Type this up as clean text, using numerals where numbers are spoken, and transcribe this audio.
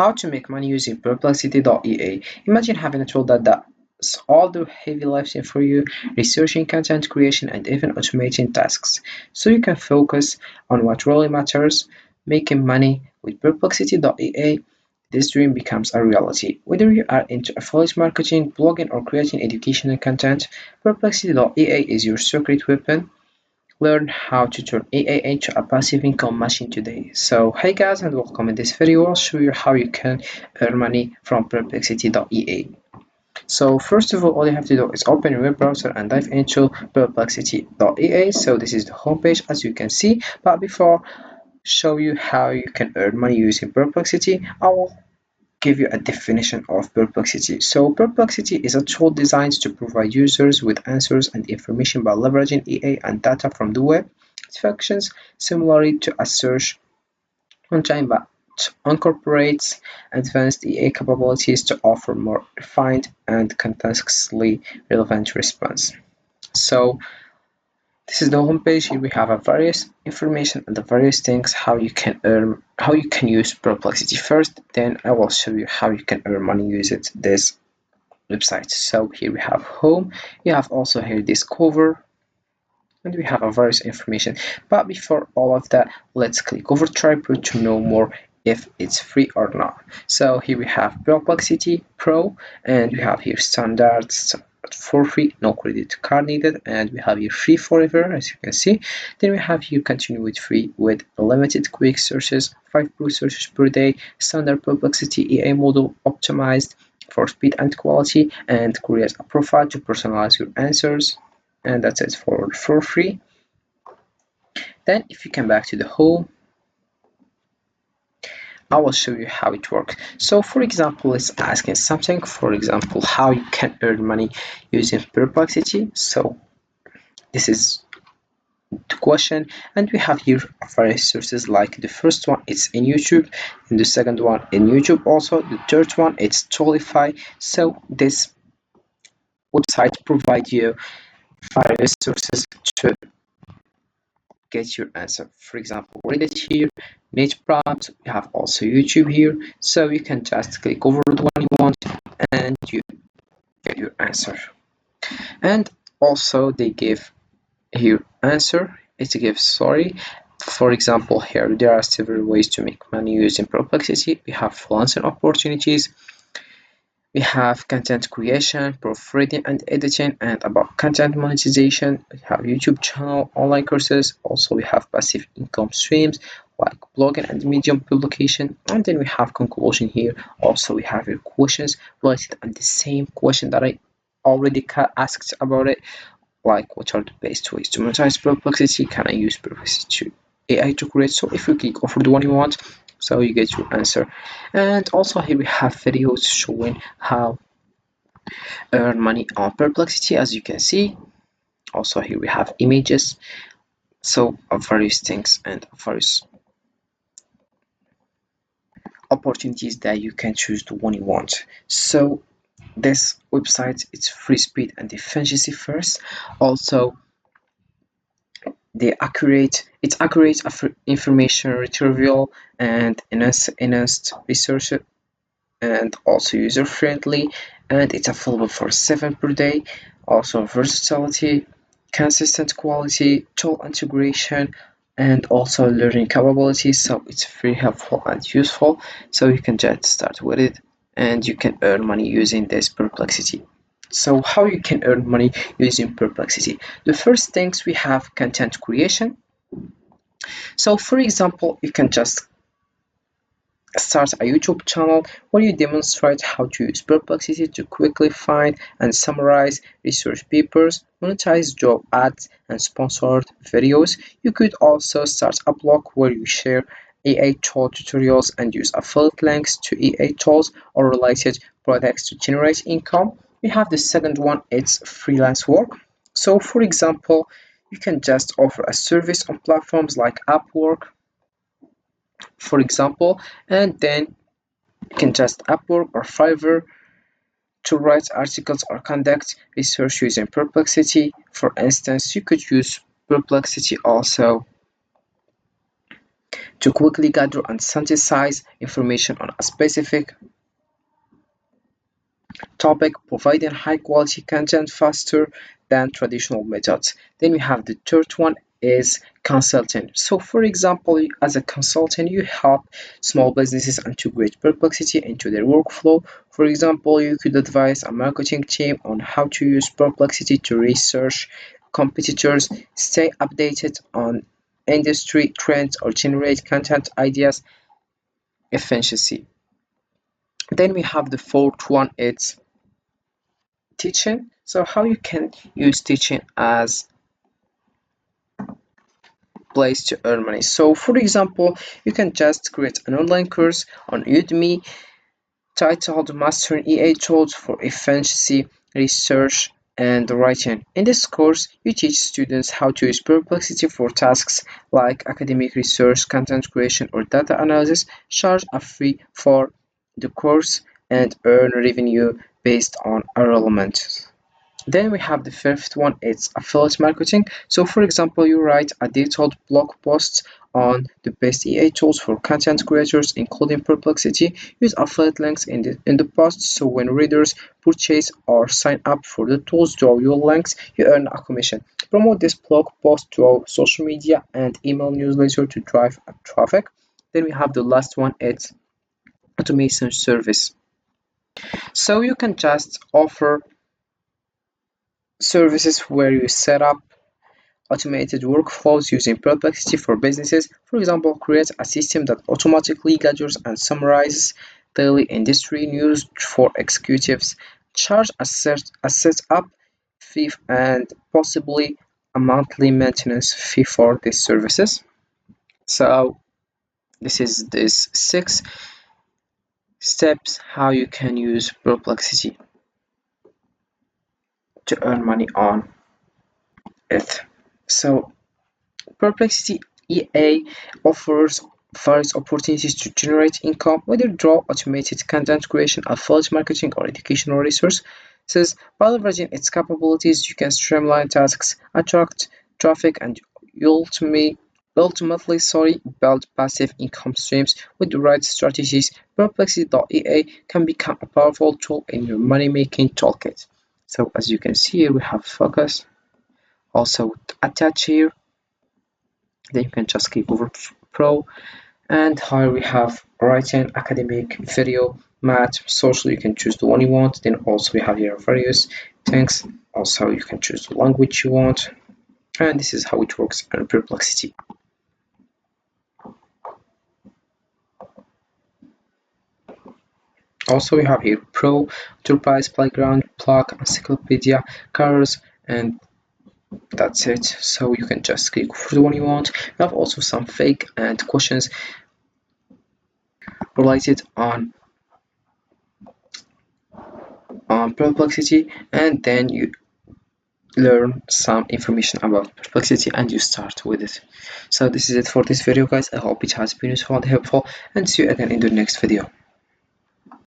How to make money using Perplexity.ea. Imagine having a tool that does all the heavy lifting for you, researching content creation and even automating tasks. So you can focus on what really matters, making money with Perplexity.ea. This dream becomes a reality. Whether you are into affiliate marketing, blogging, or creating educational content, Perplexity.ea is your secret weapon. Learn how to turn AI into a passive income machine today. So hey guys and welcome. In this video I'll show you how you can earn money from Perplexity.ea. So first of all you have to do is open your web browser and dive into Perplexity.ea. So this is the homepage as you can see, but before show you how you can earn money using Perplexity, I will give you a definition of Perplexity. So Perplexity is a tool designed to provide users with answers and information by leveraging EA and data from the web. It functions similarly to a search engine but incorporates advanced EA capabilities to offer more refined and contextually relevant response. So this is the homepage. Here we have a various information and the various things how you can use Perplexity first. Then I will show you how you can earn money using this website. So here we have home. You have also here discover, and we have a various information. But before all of that, let's click over Tripro to know more if it's free or not. So here we have Perplexity Pro, and we have here standards for free, no credit card needed, and we have here free forever as you can see. Then we have here continue with free with limited quick searches, 5 pro searches per day, standard Perplexity EA model optimized for speed and quality, and create a profile to personalize your answers, and that's it for free. Then if you come back to the home, I will show you how it works. So for example, let's ask something, for example, how you can earn money using Perplexity. So this is the question, and we have here various sources, like the first one it's in YouTube, and the second one in YouTube also, the third one it's Tolify. So this website provides you various sources to get your answer. For example, Reddit here, Niche Prompt, we have also YouTube here, so you can just click over the one you want and you get your answer. And also they give here answer, it gives sorry. For example, here there are several ways to make money using Perplexity. We have freelancing opportunities, we have content creation, proofreading and editing, and about content monetization. We have YouTube channel, online courses. Also, we have passive income streams like blogging and Medium publication. And then we have conclusion here. Also, we have your questions related and the same question that I already asked about it, like what are the best ways to monetize Perplexity? Can I use Perplexity AI to create? So if you click over the one you want, so you get your answer. And also here we have videos showing how earn money on Perplexity, as you can see. Also here we have images, so of various things and various opportunities that you can choose the one you want. So this website, it's free, speed and efficiency first. Also it's accurate information retrieval and enhanced research, and also user friendly, and it's available for 7 per day. Also versatility, consistent quality, tool integration, and also learning capabilities. So it's very helpful and useful, so you can just start with it and you can earn money using this Perplexity. So how you can earn money using Perplexity? The first things, we have content creation. So for example, you can just start a YouTube channel where you demonstrate how to use Perplexity to quickly find and summarize research papers, monetize job ads, and sponsored videos. You could also start a blog where you share AI tool tutorials and use affiliate links to AI tools or related products to generate income. We have the second one, it's freelance work. So for example, you can just offer a service on platforms like Upwork, for example, and then you can just Upwork or Fiverr to write articles or conduct research using Perplexity. For instance, you could use Perplexity also to quickly gather and synthesize information on a specific topic, providing high quality content faster than traditional methods. Then we have the third one is consulting. So for example, as a consultant, you help small businesses integrate Perplexity into their workflow. For example, you could advise a marketing team on how to use Perplexity to research competitors, stay updated on industry trends, or generate content ideas efficiency. Then we have the fourth one, it's teaching. So how you can use teaching as place to earn money. So for example, you can just create an online course on Udemy titled Mastering EA Tools for Efficiency Research and Writing. In this course, you teach students how to use Perplexity for tasks like academic research, content creation, or data analysis. Charge a fee for the course and earn revenue based on enrollment. Then we have the fifth one, it's affiliate marketing. So for example, you write a detailed blog post on the best EA tools for content creators, including Perplexity. Use affiliate links in the post so when readers purchase or sign up for the tools through your links, you earn a commission. Promote this blog post through social media and email newsletter to drive traffic. Then we have the last one, it's automation service. So you can just offer services where you set up automated workflows using Perplexity for businesses. For example, create a system that automatically gathers and summarizes daily industry news for executives. Charge a setup fee and possibly a monthly maintenance fee for these services. So this 6 steps how you can use Perplexity to earn money on it. So Perplexity EA offers various opportunities to generate income, whether through automated content creation, affiliate marketing, or educational resources. By leveraging its capabilities, you can streamline tasks, attract traffic, and ultimately build passive income streams with the right strategies. Perplexity.ea can become a powerful tool in your money-making toolkit. So as you can see here, we have focus also attached here. Then you can just click over pro, and here we have writing, academic, video, math, social. You can choose the one you want. Then also we have here various things. Also you can choose the language you want, and this is how it works in Perplexity. Also we have here pro, enterprise, playground, blog, encyclopedia, cars, and that's it. So you can just click for the one you want. We have also some fake and questions related on Perplexity, and then you learn some information about Perplexity and you start with it. So this is it for this video, guys. I hope it has been useful and helpful, and see you again in the next video.